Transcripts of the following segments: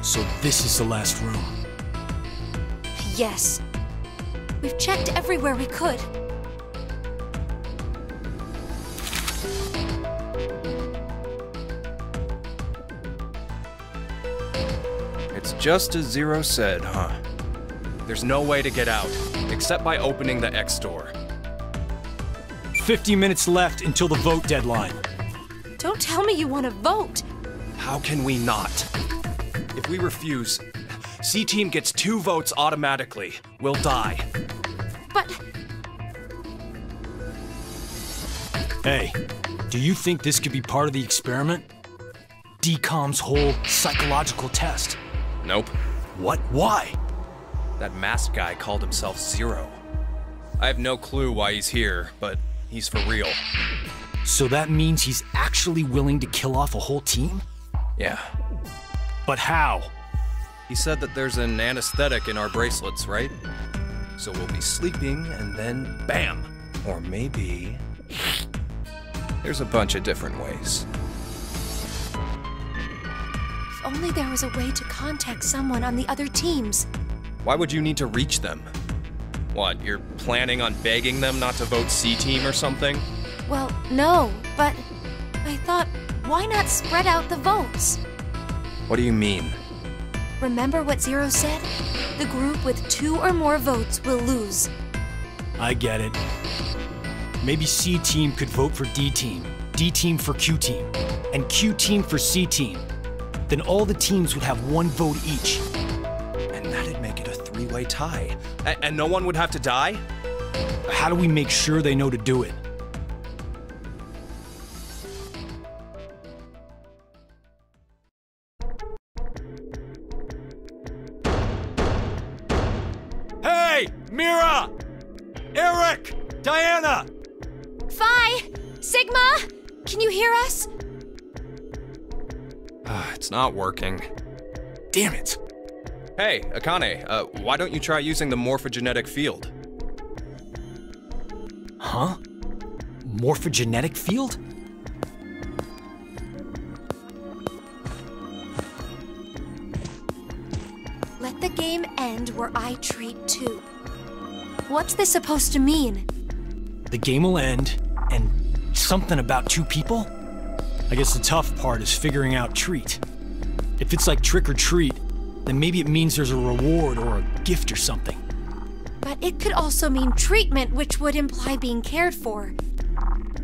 So this is the last room. Yes. We've checked everywhere we could. It's just as Zero said, huh? There's no way to get out, except by opening the X door. 50 minutes left until the vote deadline. Don't tell me you want to vote. How can we not? If we refuse, C-Team gets 2 votes automatically. We'll die. But... Hey, do you think this could be part of the experiment? DCOM's whole psychological test? Nope. What? Why? That masked guy called himself Zero. I have no clue why he's here, but he's for real. So that means he's actually willing to kill off a whole team? Yeah. But how? He said that there's an anesthetic in our bracelets, right? So we'll be sleeping, and then BAM! Or maybe... There's a bunch of different ways. If only there was a way to contact someone on the other teams. Why would you need to reach them? What, you're planning on begging them not to vote C-Team or something? Well, no, but I thought, why not spread out the votes? What do you mean? Remember what Zero said? The group with 2 or more votes will lose. I get it. Maybe C-Team could vote for D-Team, D-Team for Q-Team, and Q-Team for C-Team. Then all the teams would have 1 vote each. And that'd make it a 3-way tie. And no one would have to die? How do we make sure they know to do it? Hey! Mira! Eric! Diana! Phi! Sigma! Can you hear us? It's not working. Damn it! Hey, Akane, why don't you try using the morphogenetic field? Huh? Morphogenetic field? Let the game end where I treat 2. What's this supposed to mean? The game will end, and something about 2 people? I guess the tough part is figuring out treat. If it's like trick or treat, then maybe it means there's a reward or a gift or something. But it could also mean treatment, which would imply being cared for.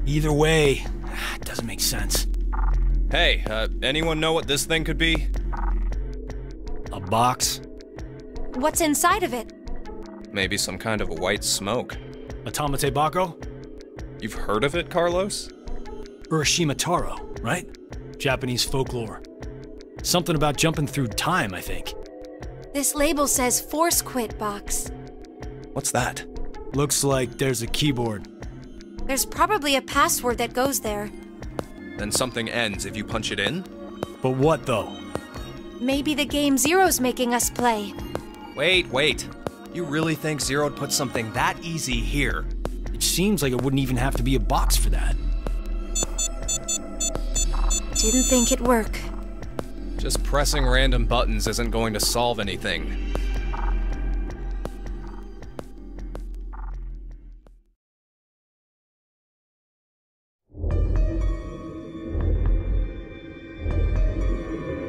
Either way, it doesn't make sense. Hey, anyone know what this thing could be? A box? What's inside of it? Maybe some kind of a white smoke. A Tamate Bako? You've heard of it, Carlos? Urashima Taro, right? Japanese folklore. Something about jumping through time, I think. This label says Force Quit Box. What's that? Looks like there's a keyboard. There's probably a password that goes there. Then something ends if you punch it in? But what, though? Maybe the game Zero's making us play. Wait. You really think Zero'd put something that easy here? It seems like it wouldn't even have to be a box for that. Didn't think it'd work. Just pressing random buttons isn't going to solve anything.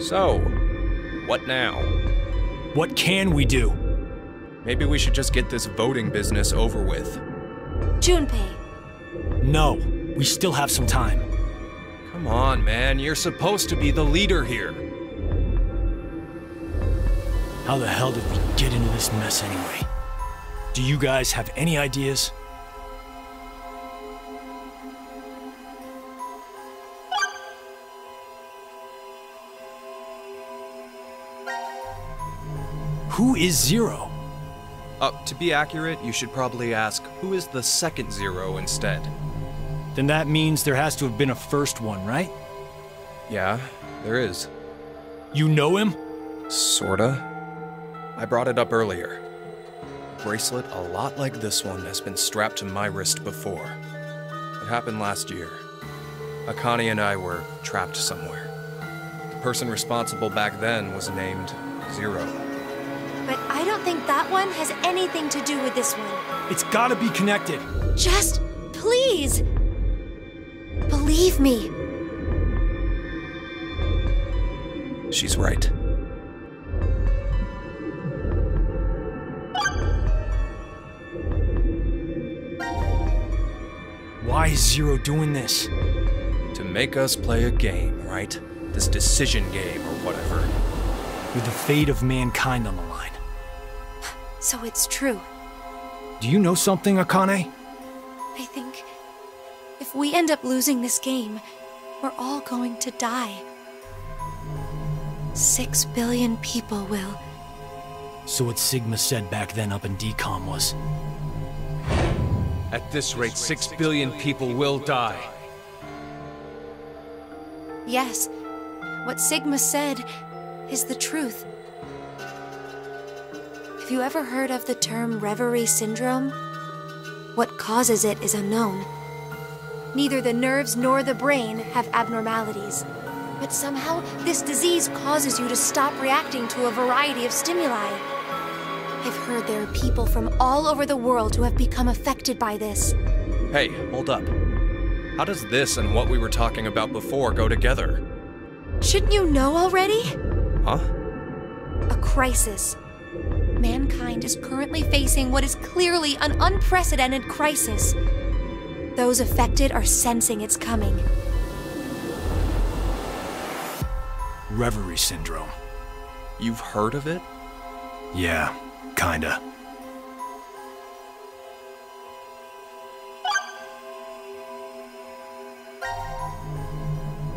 So, what now? What can we do? Maybe we should just get this voting business over with. Junpei. No, we still have some time. Come on, man, you're supposed to be the leader here. How the hell did we get into this mess anyway? Do you guys have any ideas? Who is Zero? To be accurate, you should probably ask, who is the second Zero instead? Then that means there has to have been a first one, right? Yeah, there is. You know him? Sorta. I brought it up earlier. A bracelet a lot like this one has been strapped to my wrist before. It happened last year. Akane and I were trapped somewhere. The person responsible back then was named Zero. But I don't think that one has anything to do with this one. It's gotta be connected. Just, please, believe me. She's right. Why is Zero doing this? To make us play a game, right? This decision game or whatever. With the fate of mankind on the line. So it's true. Do you know something, Akane? I think if we end up losing this game, we're all going to die. 6 billion people will. So what Sigma said back then up in DCOM was... At this rate, 6 billion people will die. Yes, what Sigma said is the truth. Have you ever heard of the term reverie syndrome? What causes it is unknown. Neither the nerves nor the brain have abnormalities. But somehow, this disease causes you to stop reacting to a variety of stimuli. I've heard there are people from all over the world who have become affected by this. Hey, hold up. How does this and what we were talking about before go together? Shouldn't you know already? Huh? A crisis. Mankind is currently facing what is clearly an unprecedented crisis. Those affected are sensing it's coming. Reverie syndrome. You've heard of it? Yeah, kinda.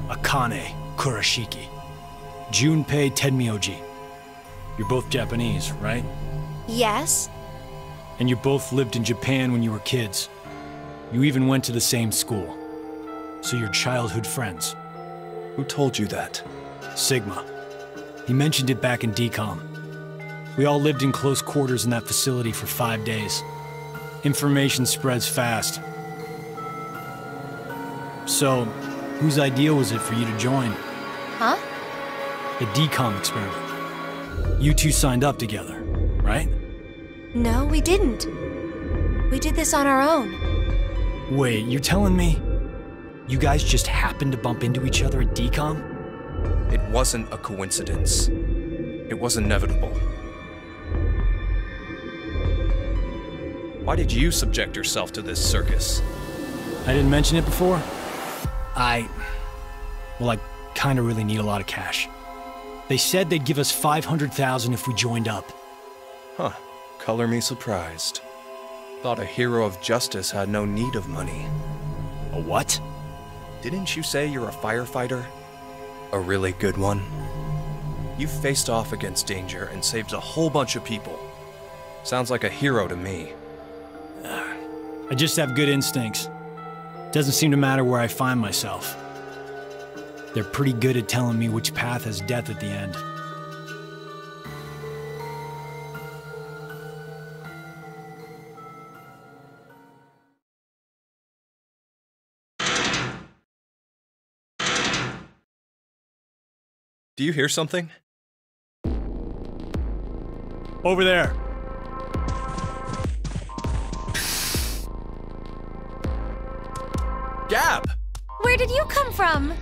Akane Kurashiki. Junpei Tenmyoji. You're both Japanese, right? Yes? And you both lived in Japan when you were kids. You even went to the same school. So you're childhood friends. Who told you that? Sigma. He mentioned it back in DCOM. We all lived in close quarters in that facility for 5 days. Information spreads fast. So, whose idea was it for you to join? Huh? The DCOM experiment. You two signed up together, right? No, we didn't. We did this on our own. Wait, you're telling me you guys just happened to bump into each other at DCOM? It wasn't a coincidence. It was inevitable. Why did you subject yourself to this circus? I didn't mention it before? I kinda really need a lot of cash. They said they'd give us $500,000 if we joined up. Huh. Color me surprised. Thought a hero of justice had no need of money. A what? Didn't you say you're a firefighter? A really good one? You've faced off against danger and saved a whole bunch of people. Sounds like a hero to me. I just have good instincts. Doesn't seem to matter where I find myself. They're pretty good at telling me which path has death at the end. Do you hear something? Over there. Gab! Where did you come from?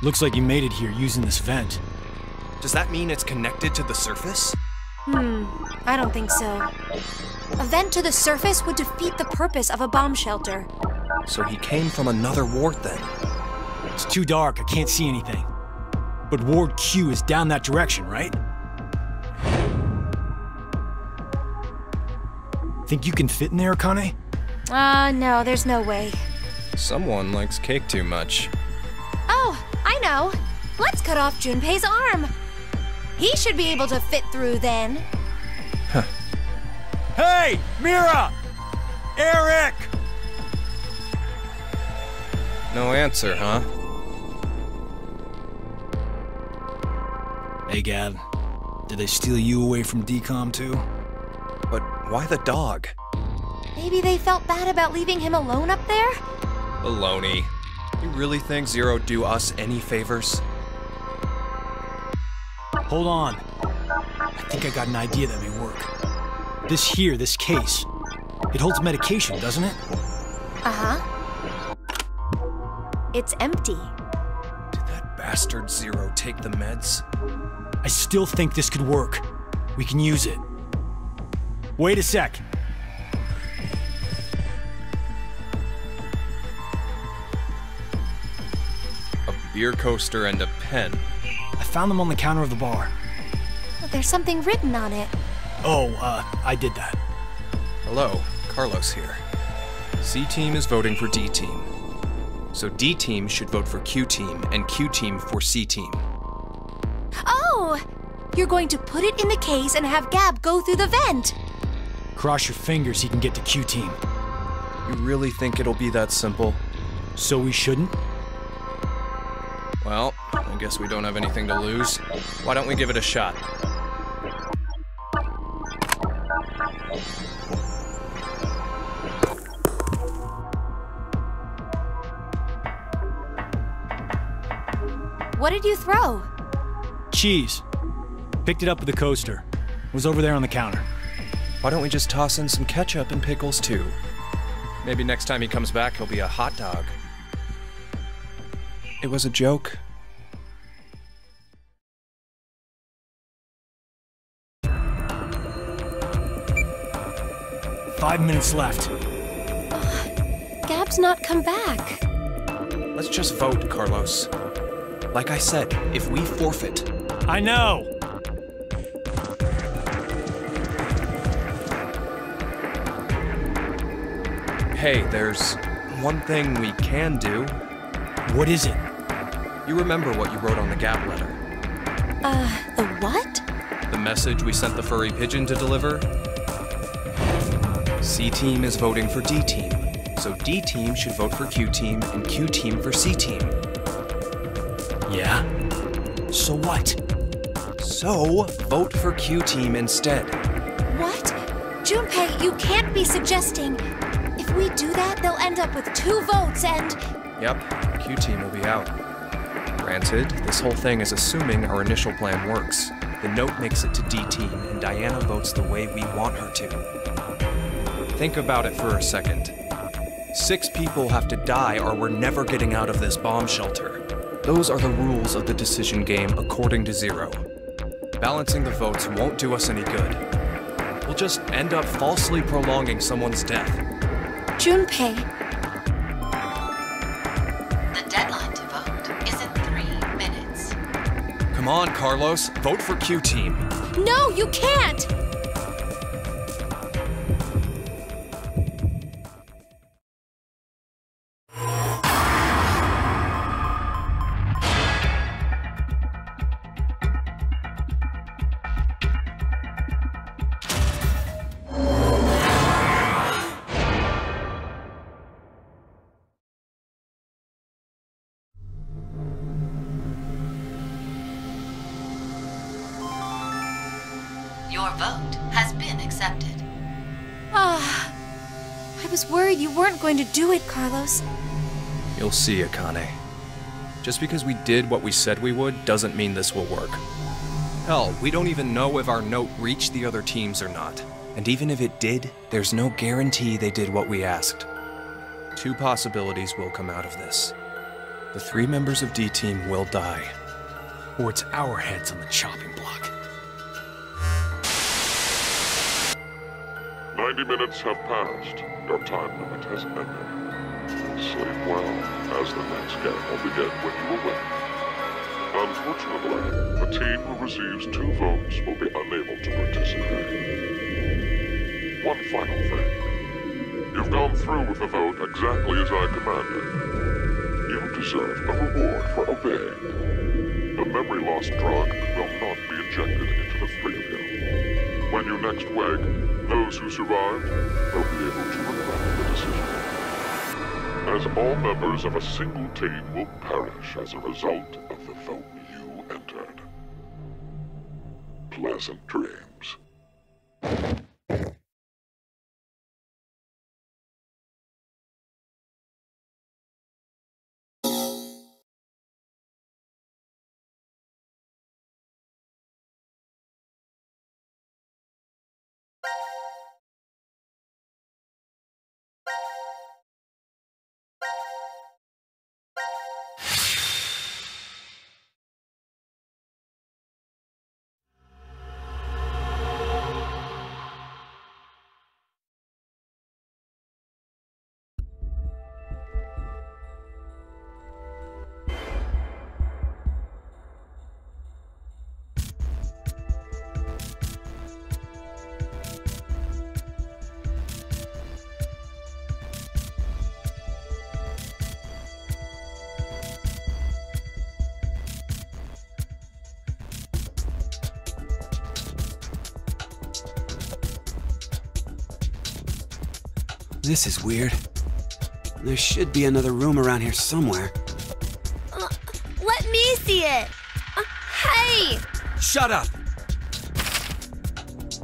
Looks like you made it here using this vent. Does that mean it's connected to the surface? I don't think so. A vent to the surface would defeat the purpose of a bomb shelter. So he came from another ward then? It's too dark, I can't see anything. But Ward Q is down that direction, right? Think you can fit in there, Akane? No, there's no way. Someone likes cake too much. Oh, I know. Let's cut off Junpei's arm. He should be able to fit through then. Hey, Mira! Eric! No answer, huh? Hey, Gab. Did they steal you away from DCOM too? But why the dog? Maybe they felt bad about leaving him alone up there? Baloney. You really think Zero'd do us any favors? Hold on. I think I got an idea that may work. This case, it holds medication, doesn't it? Uh-huh. It's empty. Did that bastard Zero take the meds? I still think this could work. We can use it. Wait a sec. A beer coaster and a pen. I found them on the counter of the bar. There's something written on it. Oh, I did that. Hello, Carlos here. C-Team is voting for D-Team. So D-Team should vote for Q-Team, and Q-Team for C-Team. Oh! You're going to put it in the case and have Gab go through the vent! Cross your fingers he can get to Q-Team. You really think it'll be that simple? So we shouldn't? Well, I guess we don't have anything to lose. Why don't we give it a shot? What did you throw? Cheese. Picked it up with the coaster. Was over there on the counter. Why don't we just toss in some ketchup and pickles too? Maybe next time he comes back, he'll be a hot dog. It was a joke. Five minutes left. Gab's not come back. Let's just vote, Carlos. Like I said, if we forfeit... I know! Hey, there's one thing we can do. What is it? You remember what you wrote on the Gab letter? The what? The message we sent the furry pigeon to deliver? C-Team is voting for D-Team, so D-Team should vote for Q-Team and Q-Team for C-Team. Yeah? So what? So, vote for Q-Team instead. What? Junpei, you can't be suggesting... If we do that, they'll end up with 2 votes and... Yep, Q-Team will be out. Granted, this whole thing is assuming our initial plan works. The note makes it to D-Team, and Diana votes the way we want her to. Think about it for a second. 6 people have to die or we're never getting out of this bomb shelter. Those are the rules of the decision game according to Zero. Balancing the votes won't do us any good. We'll just end up falsely prolonging someone's death. Junpei. The deadline to vote is in 3 minutes. Come on, Carlos, vote for Q-Team. No, you can't! Your vote has been accepted. I was worried you weren't going to do it, Carlos. You'll see, Akane. Just because we did what we said we would doesn't mean this will work. Hell, we don't even know if our note reached the other teams or not. And even if it did, there's no guarantee they did what we asked. 2 possibilities will come out of this. The 3 members of D-Team will die. Or it's our heads on the chopping block. 90 minutes have passed. Your time limit has ended. Sleep well, as the next game will begin when you awake. Unfortunately, the team who receives 2 votes will be unable to participate. One final thing. You've gone through with the vote exactly as I commanded. You deserve a reward for obeying. The memory loss drug will not be injected into the 3 of you. When you next wake, those who survived will be able to regret the decision. As all members of a single team will perish as a result of the vote you entered. Pleasant dreams. This is weird. There should be another room around here somewhere. Let me see it! Hey! Shut up!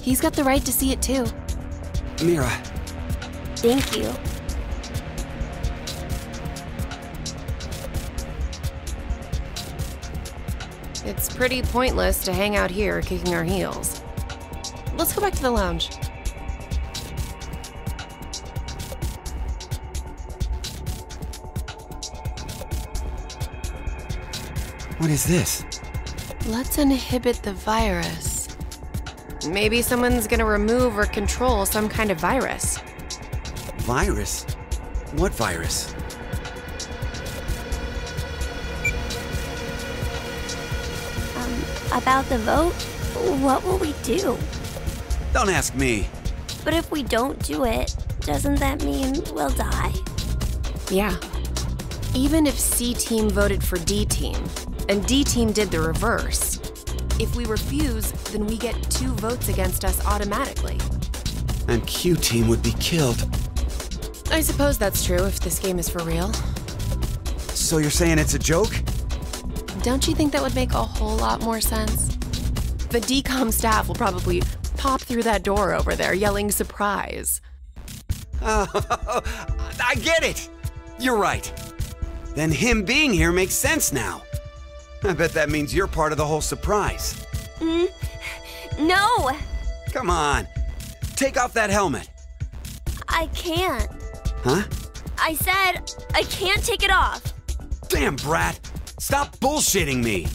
He's got the right to see it too. Mira. Thank you. It's pretty pointless to hang out here kicking our heels. Let's go back to the lounge. What is this? Let's inhibit the virus. Maybe someone's gonna remove or control some kind of virus. Virus? What virus? About the vote? What will we do? Don't ask me. But if we don't do it, doesn't that mean we'll die? Yeah. Even if C team voted for D team, and D team did the reverse, if we refuse, then we get 2 votes against us automatically. And Q team would be killed. I suppose that's true if this game is for real. So you're saying it's a joke? Don't you think that would make a whole lot more sense? The DCOM staff will probably pop through that door over there yelling surprise. I get it! You're right. Then him being here makes sense now. I bet that means you're part of the whole surprise. No! Come on. Take off that helmet. I can't. Huh? I said I can't take it off. Damn, Brat. Stop bullshitting me.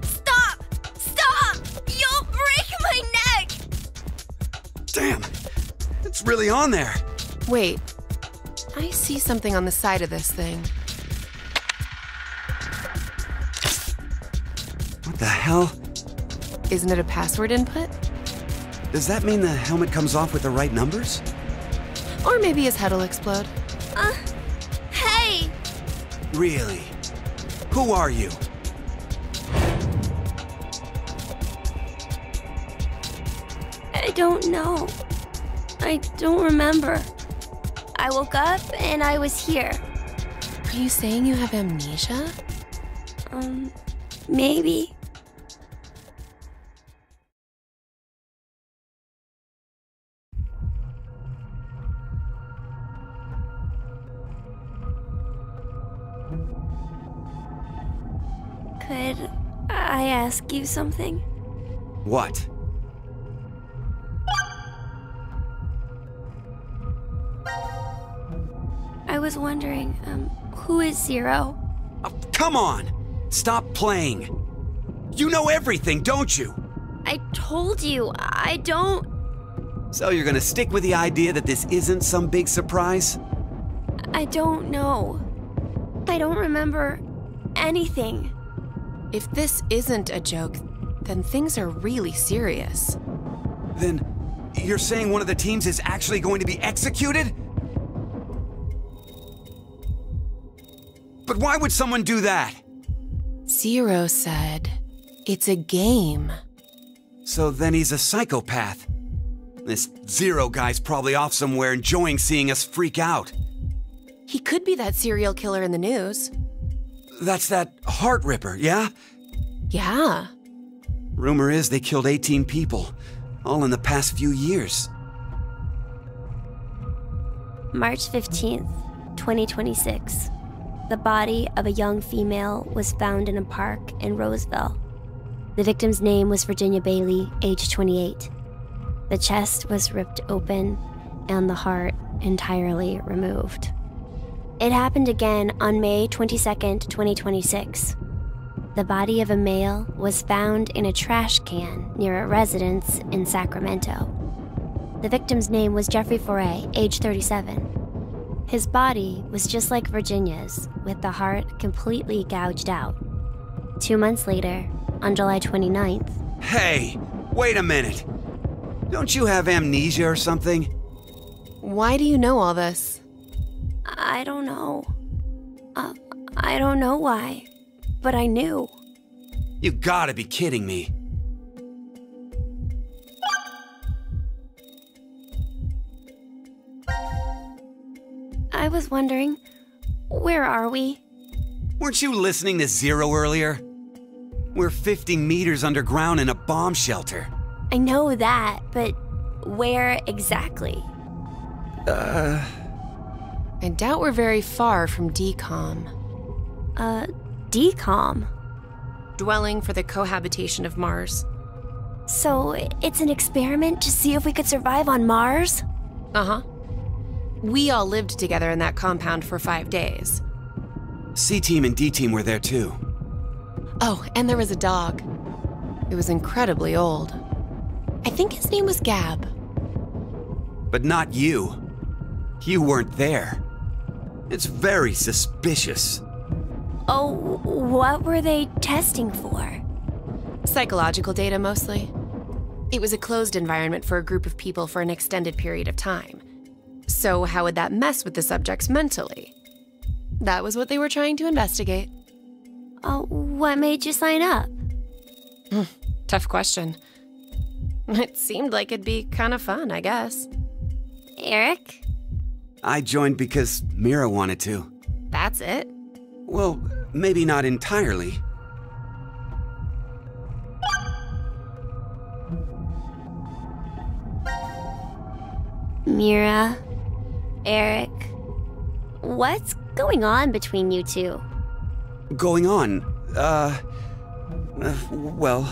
Stop! Stop! You'll break my neck! Damn. It's really on there. Wait. I see something on the side of this thing. What the hell? Isn't it a password input? Does that mean the helmet comes off with the right numbers? Or maybe his head'll explode. Hey! Really? Who are you? I don't know. I don't remember. I woke up and I was here. Are you saying you have amnesia? Maybe. Could I ask you something? What? I was wondering, who is Zero? Oh, come on! Stop playing! You know everything, don't you? I told you, I don't... So you're gonna stick with the idea that this isn't some big surprise? I don't know. I don't remember anything. If this isn't a joke, then things are really serious. Then you're saying one of the teams is actually going to be executed? But why would someone do that? Zero said, it's a game. So then he's a psychopath. This Zero guy's probably off somewhere enjoying seeing us freak out. He could be that serial killer in the news. That's that Heart Ripper, yeah? Yeah. Rumor is they killed 18 people, all in the past few years. March 15th, 2026. The body of a young female was found in a park in Roseville. The victim's name was Virginia Bailey, age 28. The chest was ripped open and the heart entirely removed. It happened again on May 22nd, 2026. The body of a male was found in a trash can near a residence in Sacramento. The victim's name was Jeffrey Foray, age 37. His body was just like Virginia's, with the heart completely gouged out. 2 months later, on July 29th... Hey, wait a minute. Don't you have amnesia or something? Why do you know all this? I don't know. I don't know why, but I knew. You gotta be kidding me. I was wondering, where are we? Weren't you listening to Zero earlier? We're 50 meters underground in a bomb shelter. I know that, but where exactly? I doubt we're very far from DCOM. DCOM? Dwelling for the cohabitation of Mars. So, it's an experiment to see if we could survive on Mars? Uh-huh. We all lived together in that compound for 5 days. C-Team and D-Team were there too. Oh, and there was a dog. It was incredibly old. I think his name was Gab. But not you. You weren't there. It's very suspicious. Oh, what were they testing for? Psychological data, mostly. It was a closed environment for a group of people for an extended period of time. So how would that mess with the subjects mentally? That was what they were trying to investigate. Oh, what made you sign up? Tough question. It seemed like it'd be kind of fun, I guess. Eric? I joined because Mira wanted to. That's it? Well, maybe not entirely. Mira, Eric, what's going on between you two? Going on? Well...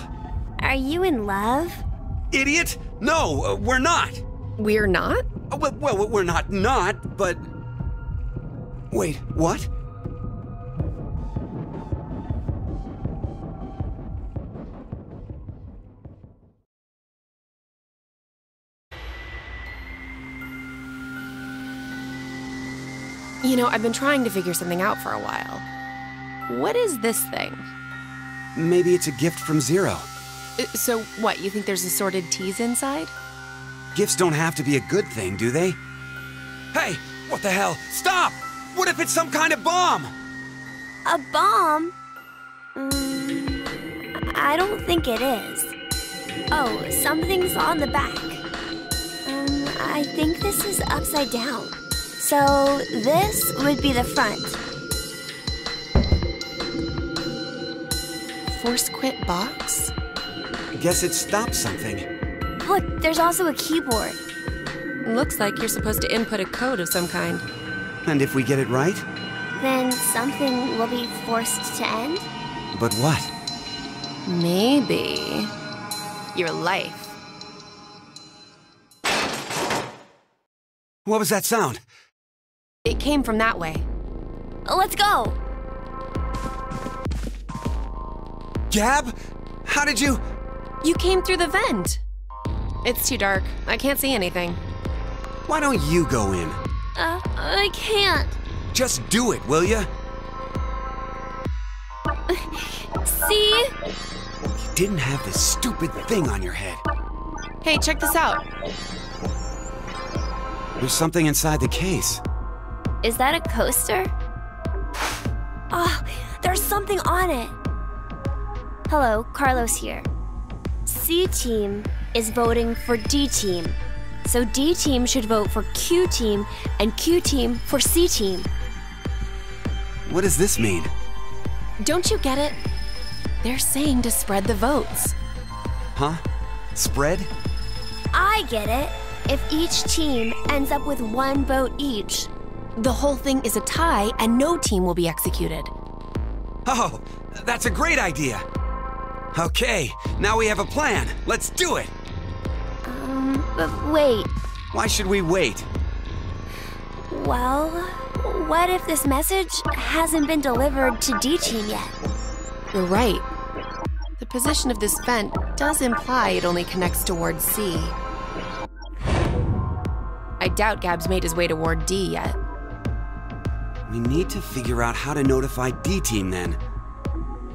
Are you in love? Idiot! No, we're not! We're not? Well, we're not, but... Wait, what? You know, I've been trying to figure something out for a while. What is this thing? Maybe it's a gift from Zero. So what, you think there's assorted teas inside? Gifts don't have to be a good thing, do they? Hey, what the hell? Stop! What if it's some kind of bomb? A bomb? I don't think it is. Oh, something's on the back. I think this is upside down. So this would be the front. Force quit box? Guess it stopped something. Look, there's also a keyboard. Looks like you're supposed to input a code of some kind. And if we get it right? Then something will be forced to end? But what? Maybe your life. What was that sound? It came from that way. Let's go! Gab? How did you... You came through the vent. It's too dark. I can't see anything. Why don't you go in? I can't. Just do it, will ya? See? You didn't have this stupid thing on your head. Hey, check this out. There's something inside the case. Is that a coaster? Oh, there's something on it. Hello, Carlos here. C-Team is voting for D-Team. So D-Team should vote for Q-Team and Q-Team for C-Team. What does this mean? Don't you get it? They're saying to spread the votes. Huh? Spread? I get it. If each team ends up with 1 vote each. The whole thing is a tie and no team will be executed. Oh, that's a great idea. Okay, now we have a plan. Let's do it. But wait. Why should we wait? Well, what if this message hasn't been delivered to D-Team yet? You're right. The position of this vent does imply it only connects towards C. I doubt Gab's made his way toward D yet. We need to figure out how to notify D-Team then.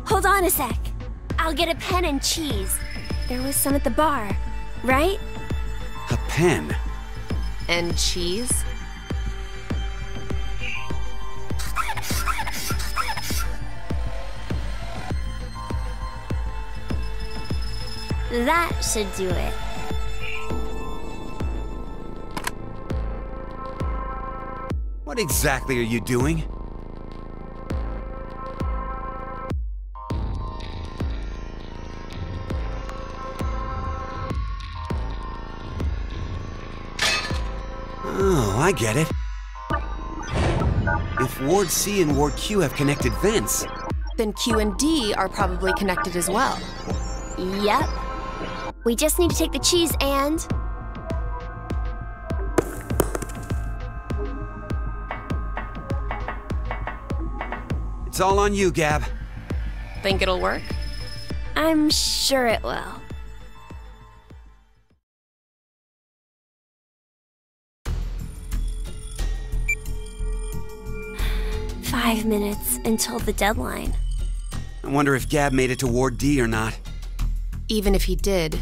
Hold on a sec. I'll get a pen and cheese. There was some at the bar, right? A pen? And cheese? That should do it. What What exactly are you doing? Oh, I get it. If Ward C and Ward Q have connected vents, Then Q and D are probably connected as well. Yep. We just need to take the cheese and... it's all on you, Gab. Think it'll work? I'm sure it will. "5 minutes until the deadline." I wonder if Gab made it to Ward D or not. Even if he did,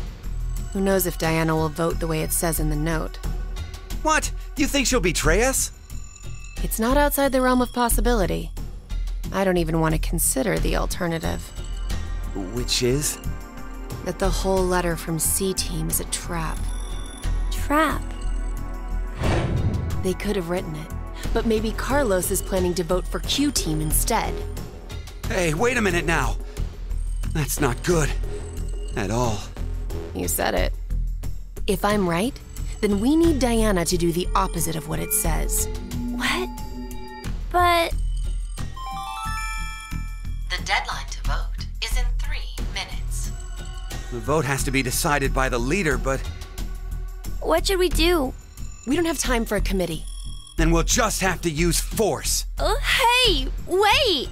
who knows if Diana will vote the way it says in the note. What? You think she'll betray us? It's not outside the realm of possibility. I don't even want to consider the alternative. Which is? That the whole letter from C-Team is a trap. Trap. They could have written it, but maybe Carlos is planning to vote for Q-Team instead. Hey, wait a minute now. That's not good. At all. You said it. If I'm right, then we need Diana to do the opposite of what it says. What? But... The deadline to vote is in 3 minutes. The vote has to be decided by the leader, but what should we do? We don't have time for a committee. then we'll just have to use force. Hey, wait!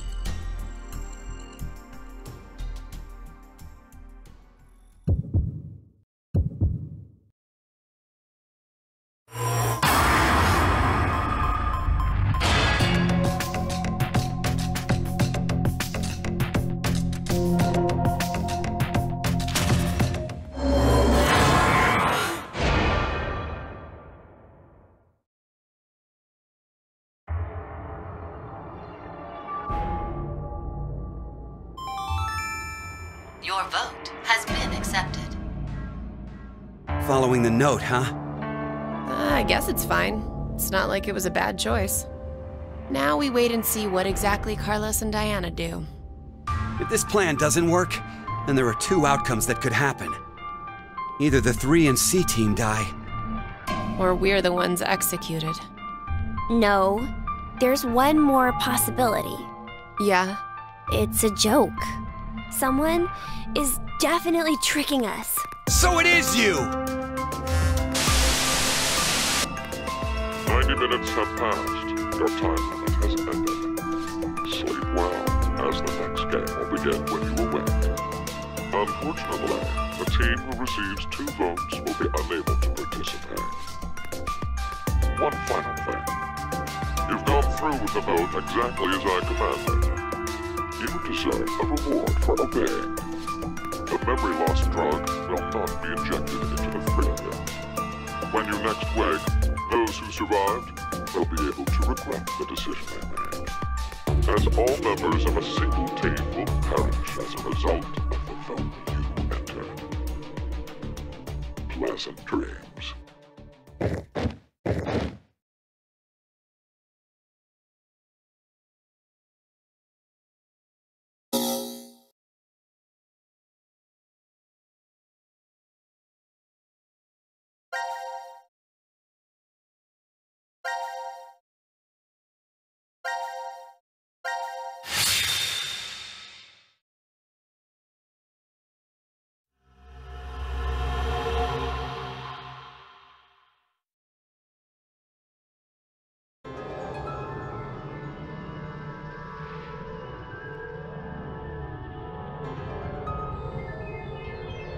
Your vote has been accepted. Following the note, huh? I guess it's fine. It's not like it was a bad choice. Now we wait and see what exactly Carlos and Diana do. If this plan doesn't work, then there are two outcomes that could happen. Either the 3 and C team die. Or we're the ones executed. No, there's one more possibility. Yeah? It's a joke. Someone is definitely tricking us. So it is you! 90 minutes have passed. Your time limit has ended. Sleep well, as the next game will begin when you awake. Unfortunately, the team who receives 2 votes will be unable to participate. One final thing. You've gone through with the vote exactly as I commanded. You deserve a reward for obeying. The memory loss drug will not be injected into the failure. When you next wake, those who survived will be able to regret the decision they made. As all members of a single team will perish as a result of the vote you entered. Pleasant dreams.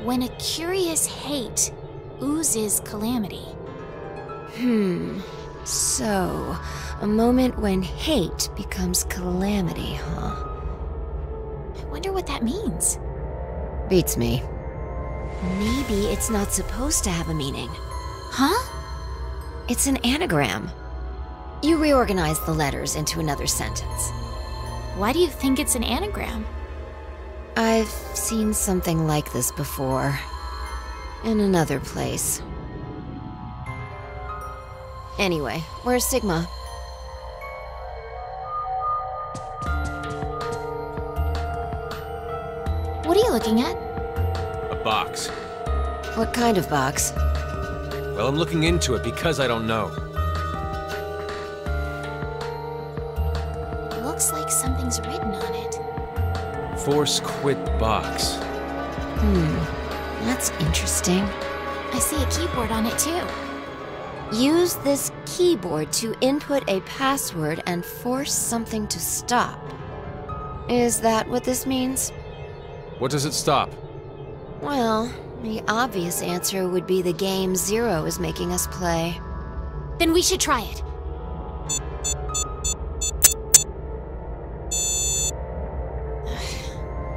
When a curious hate oozes calamity. So, a moment when hate becomes calamity, huh? I wonder what that means. Beats me. Maybe it's not supposed to have a meaning. Huh? It's an anagram. You reorganize the letters into another sentence. Why do you think it's an anagram? I've seen something like this before. In another place. Anyway, where's Sigma? looking at? A box. What kind of box? Well, I'm looking into it because I don't know. Looks like something's written on it. Force quit box. That's interesting. I see a keyboard on it too. Use this keyboard to input a password and force something to stop. Is that what this means? What does it stop? Well, the obvious answer would be the game Zero is making us play. Then we should try it.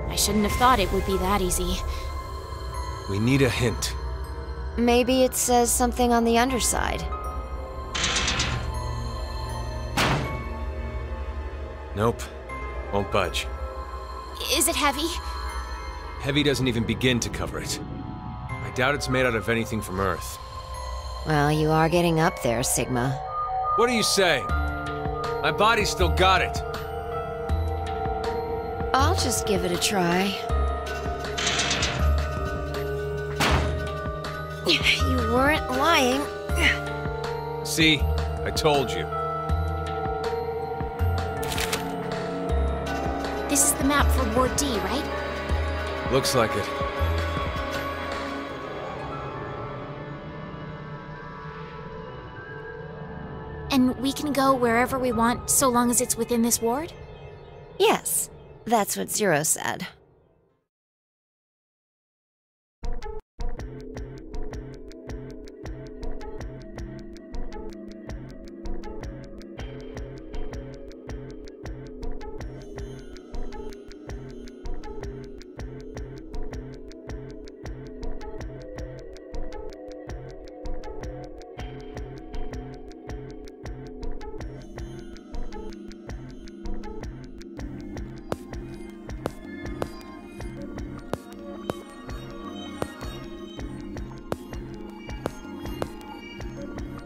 I shouldn't have thought it would be that easy. We need a hint. Maybe it says something on the underside. Nope. Won't budge. Is it heavy? Heavy doesn't even begin to cover it. I doubt it's made out of anything from Earth. Well, you are getting up there, Sigma. What are you saying? My body still got it. I'll just give it a try. You weren't lying. See? I told you. This is the map for Ward D, right? Looks like it. And we can go wherever we want, so long as it's within this ward? Yes, that's what Zero said.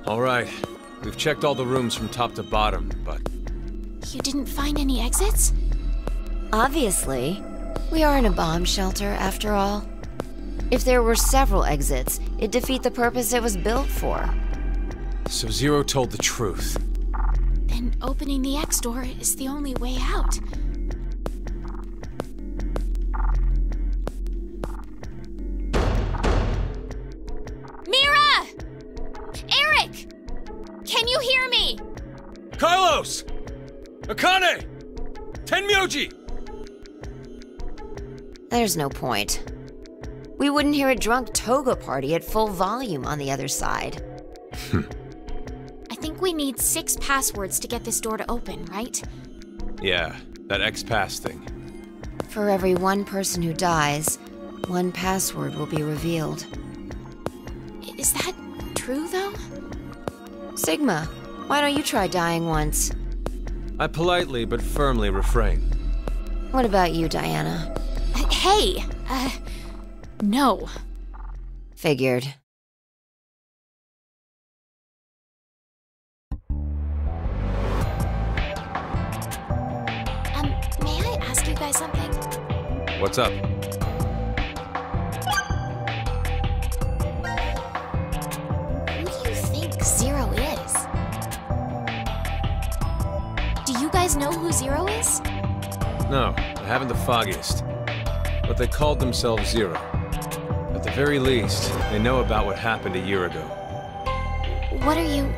All right. We've checked all the rooms from top to bottom, but... You didn't find any exits? Obviously. We are in a bomb shelter, after all. If there were several exits, it'd defeat the purpose it was built for. So Zero told the truth. Then opening the X door is the only way out. Mira! Eric! Can you hear me? Carlos! Akane! Tenmyoji! There's no point. We wouldn't hear a drunk toga party at full volume on the other side. I think we need 6 passwords to get this door to open, right? Yeah, that X-Pass thing. For every one person who dies, one password will be revealed. Is that true, though? Sigma, why don't you try dying once? I politely but firmly refrain. What about you, Diana? Hey! No. Figured. May I ask you guys something? What's up? Who do you think Zero is? Do you guys know who Zero is? No, I haven't the foggiest. But they called themselves Zero. At the very least, they know about what happened a year ago. What are you...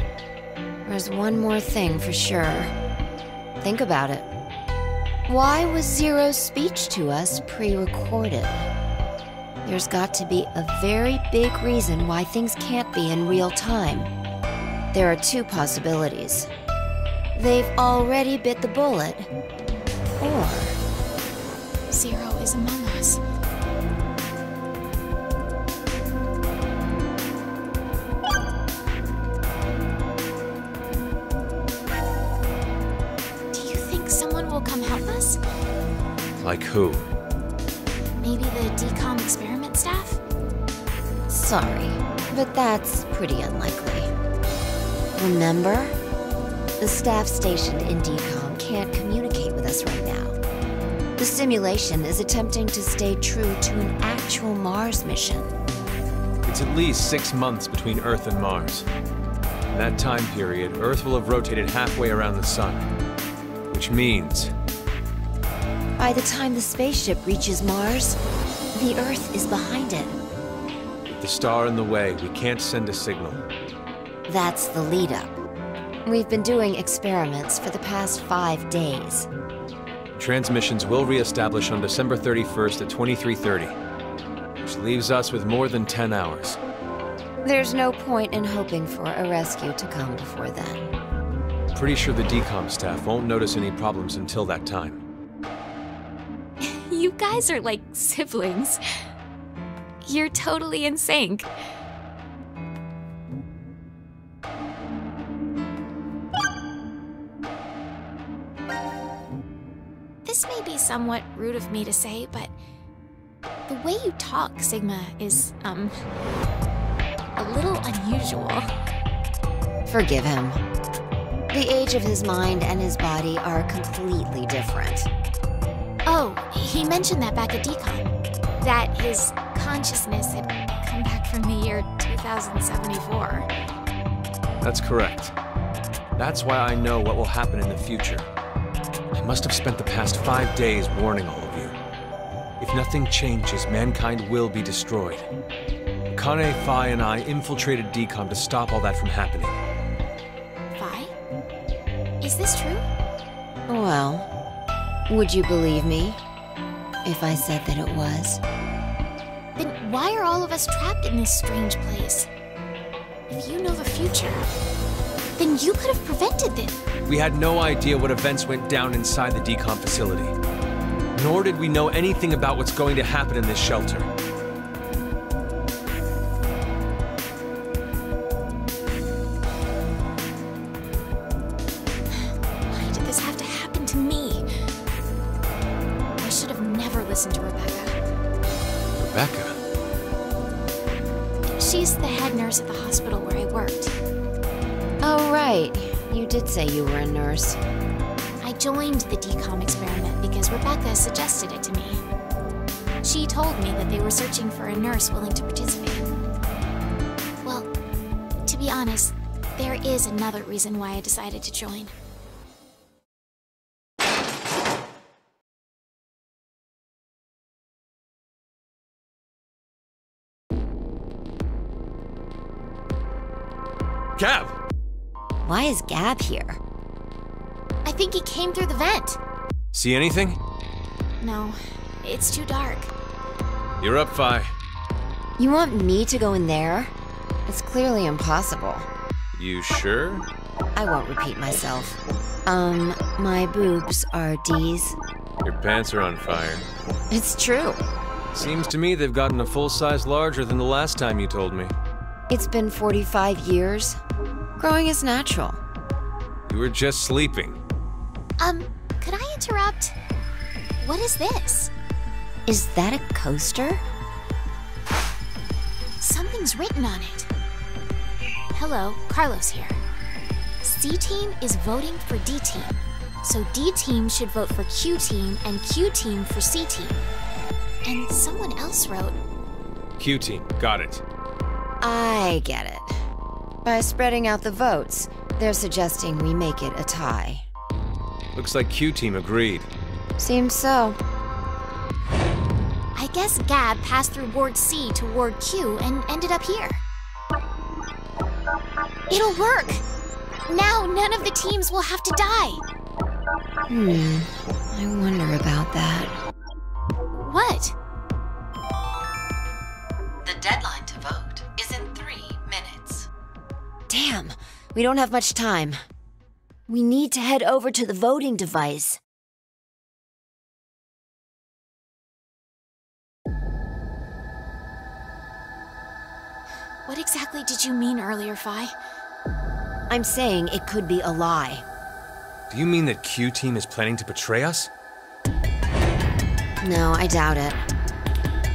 There's one more thing for sure. Think about it. Why was Zero's speech to us pre-recorded? There's got to be a very big reason why things can't be in real time. There are 2 possibilities. They've already bit the bullet, or... Zero is among us. Do you think someone will come help us? Like who? Maybe the DCOM experiment staff? Sorry, but that's pretty unlikely. Remember? The staff stationed in DCOM can't communicate with us right now. The simulation is attempting to stay true to an actual Mars mission. It's at least 6 months between Earth and Mars. In that time period, Earth will have rotated halfway around the Sun. Which means... By the time the spaceship reaches Mars, the Earth is behind it. with the star in the way, we can't send a signal. That's the lead-up. We've been doing experiments for the past 5 days. Transmissions will re-establish on December 31st at 23:30, which leaves us with more than 10 hours. There's no point in hoping for a rescue to come before then. Pretty sure the decom staff won't notice any problems until that time. You guys are like siblings. You're totally in sync. This may be somewhat rude of me to say, but the way you talk, Sigma, is, a little unusual. Forgive him. The age of his mind and his body are completely different. Oh, he mentioned that back at decom. That his consciousness had come back from the year 2074. That's correct. That's why I know what will happen in the future. I must have spent the past 5 days warning all of you. If nothing changes, mankind will be destroyed. Kane, Phi, and I infiltrated decom to stop all that from happening. Phi? Is this true? Well, would you believe me if I said that it was? Then why are all of us trapped in this strange place? If you know the future, then you could have prevented this. We had no idea what events went down inside the decom facility. Nor did we know anything about what's going to happen in this shelter. Why did this have to happen to me? I should have never listened to Rebecca. Rebecca? She's the head nurse at the hospital where I worked. Oh, right. You did say you were a nurse. I joined the decom experiment because Rebecca suggested it to me. She told me that they were searching for a nurse willing to participate. Well, to be honest, there is another reason why I decided to join. Gab! Why is Gab here? I think he came through the vent. See anything? No, it's too dark. You're up, Phi. You want me to go in there? It's clearly impossible. You sure? I won't repeat myself. My boobs are D's. Your pants are on fire. It's true. Seems to me they've gotten a full size larger than the last time you told me. It's been 45 years. Growing is natural. You were just sleeping. Could I interrupt? What is this? Is that a coaster? Something's written on it. Hello, Carlos here. C-Team is voting for D-Team. So D-Team should vote for Q-Team and Q-Team for C-Team. And someone else wrote... Q-Team, got it. I get it. By spreading out the votes, they're suggesting we make it a tie. Looks like Q-Team agreed. Seems so. I guess Gab passed through Ward C to Ward Q and ended up here. It'll work! Now none of the teams will have to die! I wonder about that. What? The deadline to vote is in 3 minutes. Damn, we don't have much time. We need to head over to the voting device. What exactly did you mean earlier, Phi? I'm saying it could be a lie. Do you mean that Q-Team is planning to betray us? No, I doubt it.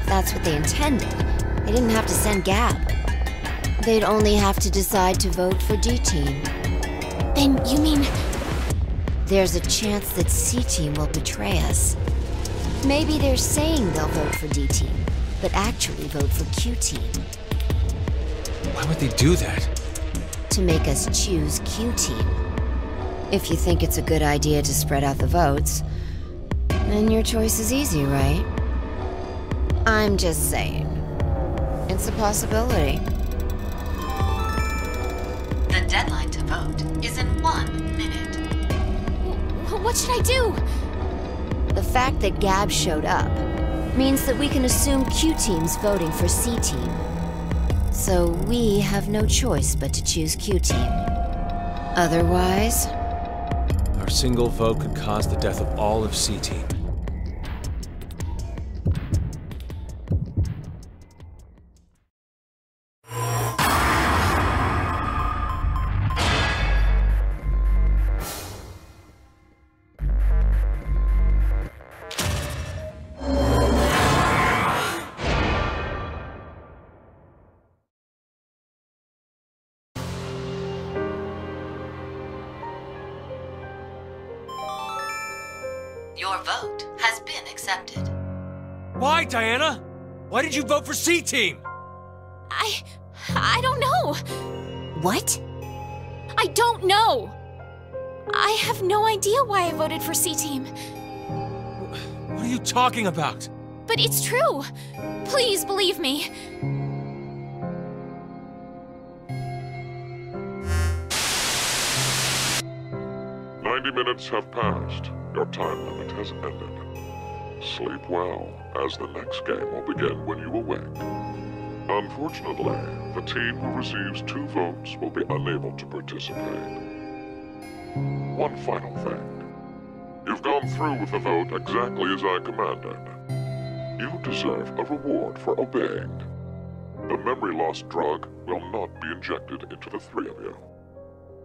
If that's what they intended, they didn't have to send Gab. They'd only have to decide to vote for D-Team. Then you mean... There's a chance that C-Team will betray us. Maybe they're saying they'll vote for D-Team, but actually vote for Q-Team. Why would they do that? To make us choose Q-Team. If you think it's a good idea to spread out the votes, then your choice is easy, right? I'm just saying. It's a possibility. The deadline to vote is in 1 minute. What should I do? The fact that Gab showed up means that we can assume Q-Team's voting for C-Team. So we have no choice but to choose Q-Team. Otherwise... Our single vote could cause the death of all of C-Team. Your vote has been accepted. Why, Diana? Why did you vote for C-Team? I don't know. What? I don't know. I have no idea why I voted for C-Team. What are you talking about? But it's true. Please believe me. Minutes have passed. Your time limit has ended. Sleep well, as the next game will begin when you awake. Unfortunately, the team who receives 2 votes will be unable to participate. One final thing. You've gone through with the vote exactly as I commanded. You deserve a reward for obeying. The memory loss drug will not be injected into the 3 of you.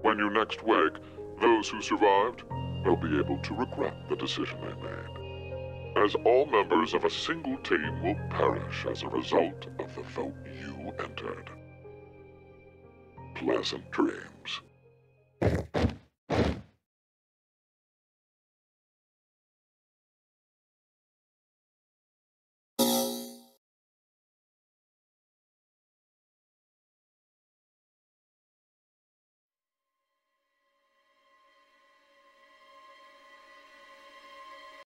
When you next wake, those who survived will be able to regret the decision they made, as all members of a single team will perish as a result of the vote you entered. Pleasant dreams.